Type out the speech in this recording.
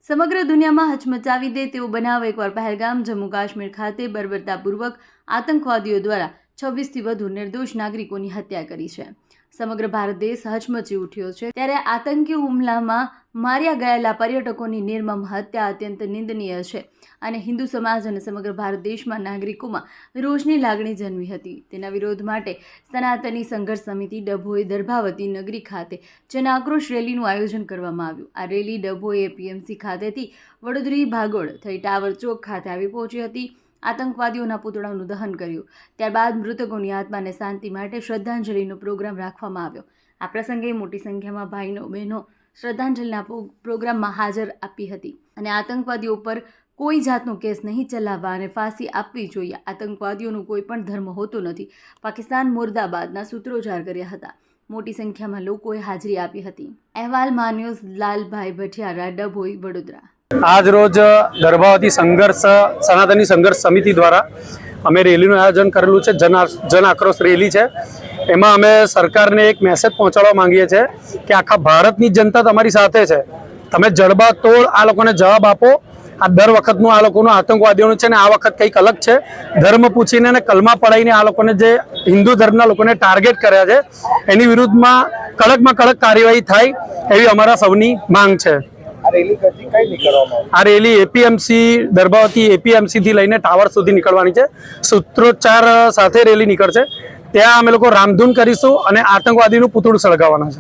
સમગ્ર દુનિયામાં હચમચાવી દે તેવો બનાવ એકવાર પહેલગામ જમ્મુ કાશ્મીર ખાતે બર્બરતાપૂર્વક આતંકવાદીઓ દ્વારા 26થી વધુ નિર્દોષ નાગરિકોની હત્યા કરી છે। સમગ્ર ભારત દેશ હચમચી ઉઠ્યો છે ત્યારે આતંકી હુમલામાં માર્યા ગયેલા પર્યટકોની નિર્મમ હત્યા અત્યંત નિંદનીય છે અને હિન્દુ સમાજ અને સમગ્ર ભારત દેશમાં નાગરિકોમાં રોષની લાગણી જન્મી હતી। તેના વિરોધ માટે સનાતની સંઘર્ષ સમિતિ ડભોઈ દર્ભાવતી નગરી ખાતે જન આક્રોશ રેલીનું આયોજન કરવામાં આવ્યું। આ રેલી ડભોઈ એપીએમસી ખાતેથી વડોદરી ભાગોળ થઈ ટાવર ચોક ખાતે આવી પહોંચી હતી। આતંકવાદીઓના પુતળાનું દહન કર્યું। ત્યારબાદ મૃતકોની આત્માને શાંતિ માટે શ્રદ્ધાંજલિનો પ્રોગ્રામ રાખવામાં આવ્યો। આ પ્રસંગે મોટી સંખ્યામાં ભાઈઓ બહેનો શ્રદ્ધાંજલિના પ્રોગ્રામમાં હાજર આપી હતી અને આતંકવાદીઓ પર કોઈ જાતનો કેસ નહીં ચલાવવા અને ફાંસી આપવી જોઈએ। આતંકવાદીઓનું કોઈ પણ ધર્મ હોતો નથી। પાકિસ્તાન મુર્દાબાદના સૂત્રોચ્ચાર કર્યા હતા। મોટી સંખ્યામાં લોકોએ હાજરી આપી હતી। અહેવાલ માન્યોસ લાલભાઈ ભટિયારા, ડભોઈ, વડોદરા। आज रोज गर्भावती संघर्ष सनातनी संघर्ष समिति द्वारा अमे रेली आयोजन करेलू है। जन आक्रोश रेली है। एमां अमे सरकार ने एक मैसेज पहोंचाडवा मांगीए छे कि आखा भारतनी जनता तमारी साथे छे। तमे जड़बातोड़ आ लोकोने जवाब आपो। आ दर वखतनुं आ लोकोनुं आतंकवादीओनुं छे ने आ वखत कंईक अलग छे। धर्म पूछीने ने कलमा पढ़ाईने आ लोकोने जे हिंदू धर्मना लोकोने टार्गेट कर्या छे एनी विरुद्धमां कड़कमां कड़क कार्यवाही थाय एवी अमारा सौनी मांग छे। आ रेली एपीएमसी दर्भावती एपीएमसी थी लईने टावर सुधी निकळवानी छे। सूत्रोच्चार साथे रेली निकळशे। त्यां अमे लोको रामधून करीशुं अने आतंकवादीनुं पुतळुं सळगाववानुं छे।